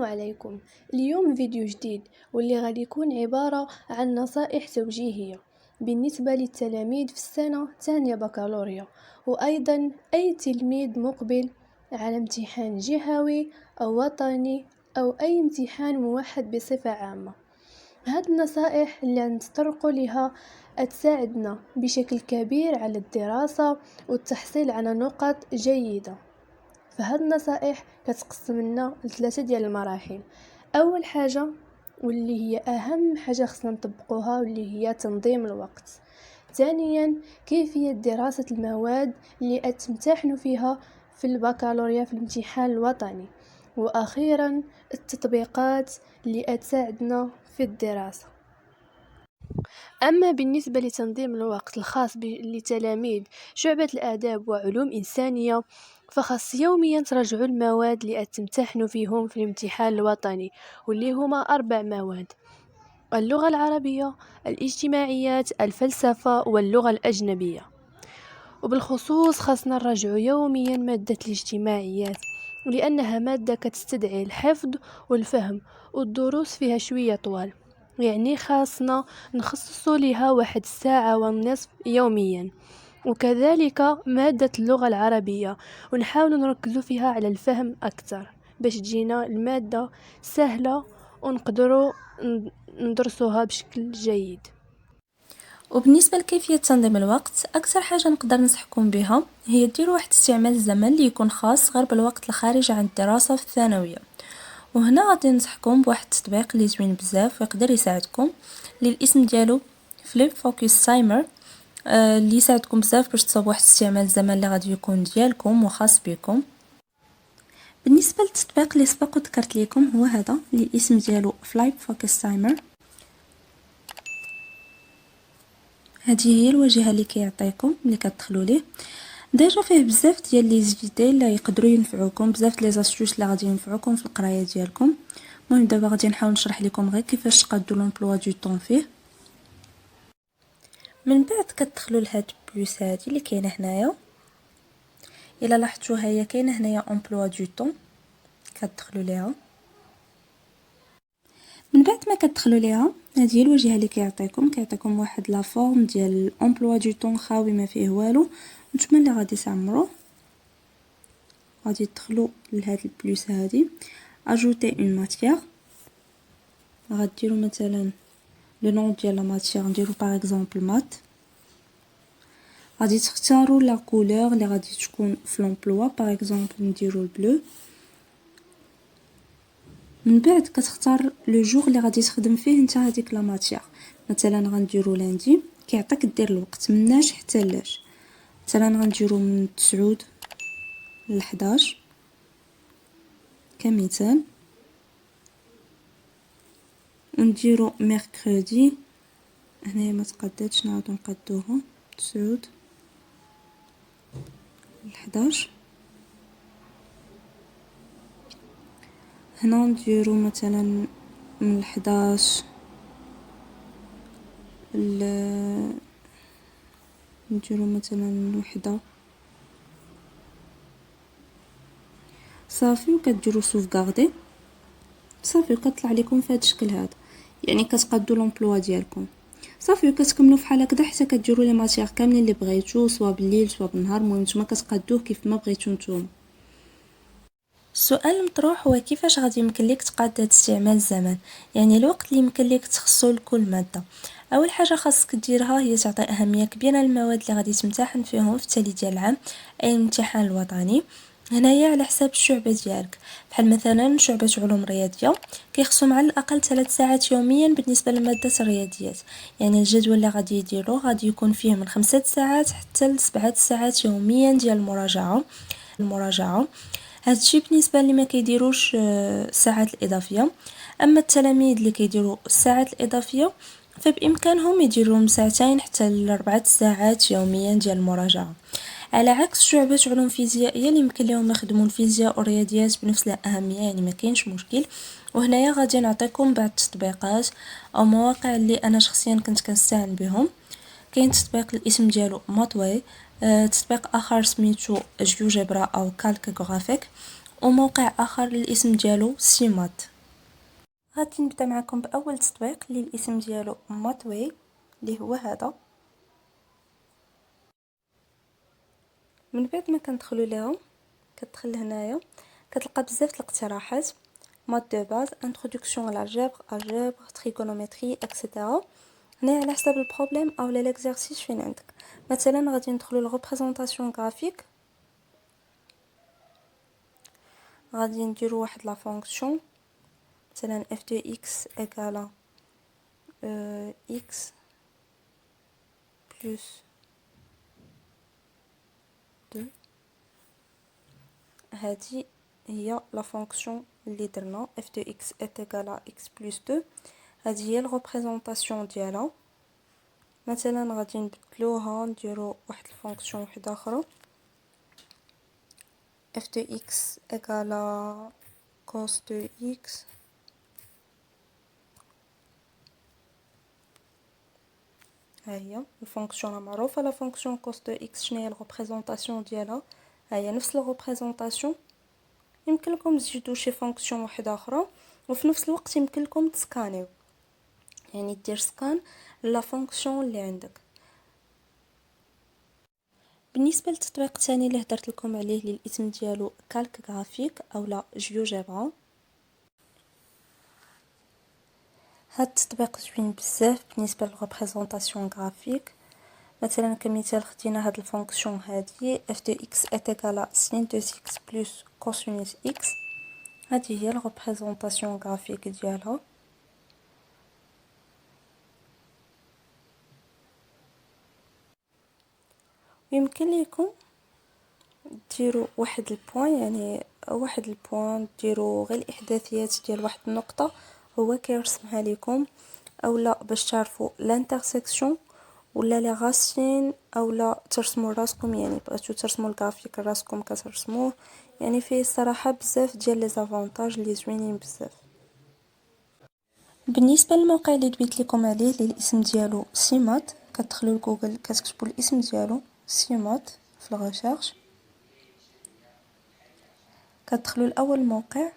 عليكم. اليوم فيديو جديد واللي غادي يكون عبارة عن نصائح توجيهية بالنسبة للتلاميذ في السنة الثانية بكالوريا، وأيضا أي تلميذ مقبل على امتحان جهوي أو وطني أو أي امتحان موحد بصفة عامة. هاد النصائح اللي نتطرق لها تساعدنا بشكل كبير على الدراسة والتحصيل على نقط جيدة. فهاد النصائح كتقسم لنا لثلاثه ديال المراحل. اول حاجه واللي هي اهم حاجه خصنا نطبقوها واللي هي تنظيم الوقت. ثانيا كيفيه دراسه المواد اللي تمتحنوا فيها في البكالوريا في الامتحان الوطني. واخيرا التطبيقات اللي تساعدنا في الدراسه. أما بالنسبة لتنظيم الوقت الخاص لتلاميذ شعبة الآداب وعلوم إنسانية، فخاص يوميا تراجعوا المواد اللي تمتحنوا فيهم في الامتحان الوطني، واللي هما 4 مواد: اللغة العربية، الاجتماعيات، الفلسفة واللغة الأجنبية. وبالخصوص خاصنا نراجعوا يوميا مادة الاجتماعيات، لأنها مادة كتستدعي الحفظ والفهم، والدروس فيها شوية طوال، يعني خاصنا نخصص لها 1.5 ساعة يوميا. وكذلك مادة اللغة العربية، ونحاول نركز فيها على الفهم أكثر باش تجينا المادة سهلة ونقدروا ندرسوها بشكل جيد. وبالنسبه لكيفيه تنظيم الوقت، اكثر حاجه نقدر ننصحكم بها هي ديروا واحد استعمال الزمن اللي يكون خاص غير بالوقت الخارج عن الدراسه في الثانويه. وهنا غادي ننصحكم بواحد التطبيق اللي زوين بزاف ويقدر يساعدكم، اللي الاسم ديالو فليب فوكس تايمر، اللي يساعدكم بزاف باش تصاوبوا واحد استعمال الزمن اللي غادي يكون ديالكم وخاص بكم. بالنسبه للتطبيق اللي سبق ذكرت لكم هو هذا اللي الاسم ديالو فلايب فوكس تايمر. هذه هي الواجهه اللي كيعطيكم ملي كتدخلوا ليه. ديجا فيه بزاف ديال لي زيدي اللي يقدروا ينفعوكم، بزاف لي زاستوس اللي غادي ينفعوكم في القرايه ديالكم. المهم دابا غادي نحاول نشرح لكم غير كيفاش تقادوا لومبلوا دو طون فيه. من بعد كتدخلوا لهاد بلوس هادي اللي كاينه هنايا، الا لاحظتوا هي كاينه هنايا امبلوا دو طون، كتدخلوا ليها. من بعد ما كتدخلوا ليها، هذه هي الواجهه اللي كيعطيكم واحد لا فورم ديال الامبلوا دو طون خاوي ما فيه والو. نتوما اللي غادي تعمروه، غادي تدخلوا لهاد البلوس هادي اجوتي اون ماتيير، غاديروا مثلا لو نون ديال لا ماتيير، نديرو باغ اكزومبل مات. غادي تختاروا لا كولور اللي غادي تكون في لومبلوا، باغ اكزومبل نديرو البلو. من بعد كتختار لو جور اللي غادي تخدم فيه نتا هذيك لا ماتيير، مثلا غنديرو لاندي، كيعطيك دير الوقت مناش حتى لاش. مثلا غنديرو من 9 ل 11 كمثال، ونديرو ميركودي. هنايا ما تقداتش، نعاودو نقدوها 9 ل 11. هنا نديرو مثلا من 11 نديرو مثلا 1 صافي. وكتديروا سوفغاردي صافي، وكتطلع لكم في هذا الشكل هذا، يعني كتقادوا لومبلوا ديالكم صافي. وكتكملوا فحال هكذا حتى كديروا لي ماتيير كاملين اللي بغيتو، سواء بالليل سواء بالنهار. المهم نتوما كتقادوه كيف ما بغيتو نتوما. السؤال المطروح هو كيفاش غادي يمكن لك تقاد هذا استعمال الزمن، يعني الوقت اللي يمكن لك تخصو لكل ماده. اول حاجه خاصك ديرها هي تعطي اهميه كبيره للمواد اللي غادي تمتحن فيهم في التالي ديال العام، اي الامتحان الوطني. هنايا على حساب الشعبه ديالك، بحال مثلا شعبه علوم رياضيه كيخصهم على الاقل 3 ساعات يوميا بالنسبه لماده الرياضيات، يعني الجدول اللي غادي يديروا غادي يكون فيه من 5 ساعات حتى ل 7 ساعات يوميا ديال المراجعه. هذا الشيء بالنسبه اللي ما كيديروش الساعات الاضافيه. اما التلاميذ اللي كيديروا الساعات الاضافيه فبامكانهم يديروا من 2 حتى ل 4 ساعات يوميا ديال المراجعه، على عكس شعبة علوم فيزيائيه اللي يمكن لهم يخدموا الفيزياء والرياضيات بنفس الاهميه، يعني ما كاينش مشكل. وهنايا غادي نعطيكم بعض التطبيقات او مواقع اللي انا شخصيا كنت كنستعين بهم. كاين تطبيق الاسم ديالو ماتوي، تطبيق اخر سميتو جيوجبرا او كالك غرافيك، وموقع اخر الاسم ديالو سيمات. غادي نبدا معكم باول تطبيق اللي الاسم ديالو ماتوي، اللي هو هذا. من بعد ما كندخلوا لهم كتدخل هنايا كتلقى بزاف الاقتراحات: مات دو باز، انتروداكسيون لالجبر، الجبر، تريغونومتري، اكسيتيرا. هنا على حساب البروبليم او ليكزارسيس فين عندك. مثلا غادي ندخلوا للريبريزونطاسيون غرافيك، غادي نديروا واحد لا فونكسيون مثلا f de x égale x plus 2. هذه هي لا فونكسيون اللي درنا f de x est égal à x plus 2. هذه هي الريبريزونطاسيون ديالها. مثلا غادي نبدلوها نديرو واحد الفونكسيون وحده اخرى f de x égale à cos de x ها هي الفونكسيون معروفه. لا فونكسيون كوس دو اكس شنو هي الريبريزونطاسيون ديالها؟ ها هي نفس الريبريزونطاسيون. يمكن لكم تزيدوا شي فونكسيون واحده اخرى، وفي نفس الوقت يمكن لكم تسكانيو، يعني دير سكان لا فونكسيون اللي عندك. بالنسبه للتطبيق الثاني اللي هضرت لكم عليه اللي الاسم ديالو كالك غرافيك اولا جيوجبرا، هاد التطبيق زوين بزاف بالنسبه للريبريزونطاسيون غرافيك. مثلا كمثال خدينا هاد الفونكسيون هادي f de x est égal à sin de x plus cosinus x. هذه هي الريبريزونطاسيون غرافيك ديالها. يمكن لكم ديروا واحد البوين، يعني واحد البوين ديروا غير الاحداثيات ديال واحد النقطه هو كيرسمها لكم، اولا باش تعرفوا لانترسيكسيون ولا لي غاسين، اولا ترسموا راسكم، يعني بغيتو ترسموا الغرافيك راسكم كترسموه. يعني فيه الصراحه بزاف ديال لي زافونتاج اللي زوينين بزاف. بالنسبه للموقع اللي دويت لكم عليه اللي الاسم ديالو سيمات، كتدخلوا لجوجل كتكتبوا الاسم ديالو سيمات في الريشيرش، كتدخلوا لاول موقع،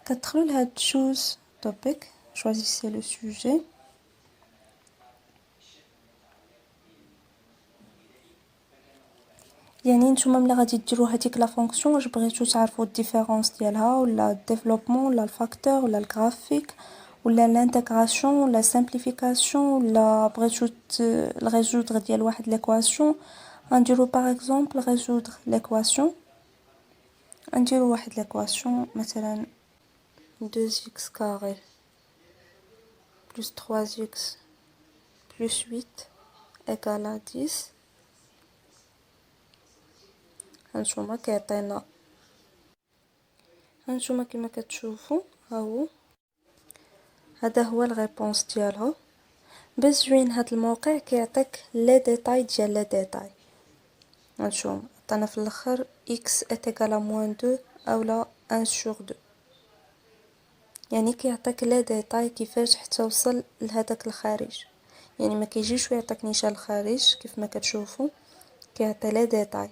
كتدخلوا لهاد choose topic، choisissez le sujet. يعني نتوما ملي غادي ديروا هذيك لا فونكسيون واش بغيتو تعرفوا الديفيرونس ديالها ولا الديفلوبمون ولا الفاكتور ولا الغرافيك ولا لانتيغراسيون ولا سامبليفيكاسيون ولا بغيتو الريزودر ديال واحد ليكواسيون. غنديروا باغ اكزومبل ريزودر ليكواسيون، غنديروا واحد ليكواسيون مثلا 2x carré plus 3x plus 8 égale à 10. هانتوما كيعطينا، هانتوما كما كتشوفوا ها هو، هذا هو الريبونس ديالها. بس زوين هاد الموقع كيعطيك لي ديتاي ديال لي ديتاي. هانتوما عطانا في الاخر x est égal à -2 اولا 1 sur 2، يعني كيعطيك لي ديتاي كيفاش حتى وصل لهداك الخارج. يعني ما كيجيش ويعطيك نيشان الخارج كيف ما كتشوفوا، كيعطي لي ديتاي.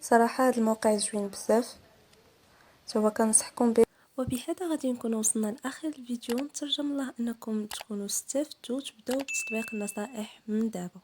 صراحه هذا الموقع زوين بزاف، سواء كنصحكم به. وبهذا غادي نكون وصلنا لاخر الفيديو. نترجم الله انكم تكونوا استفدتوا، تبداو بتطبيق النصائح من دابا.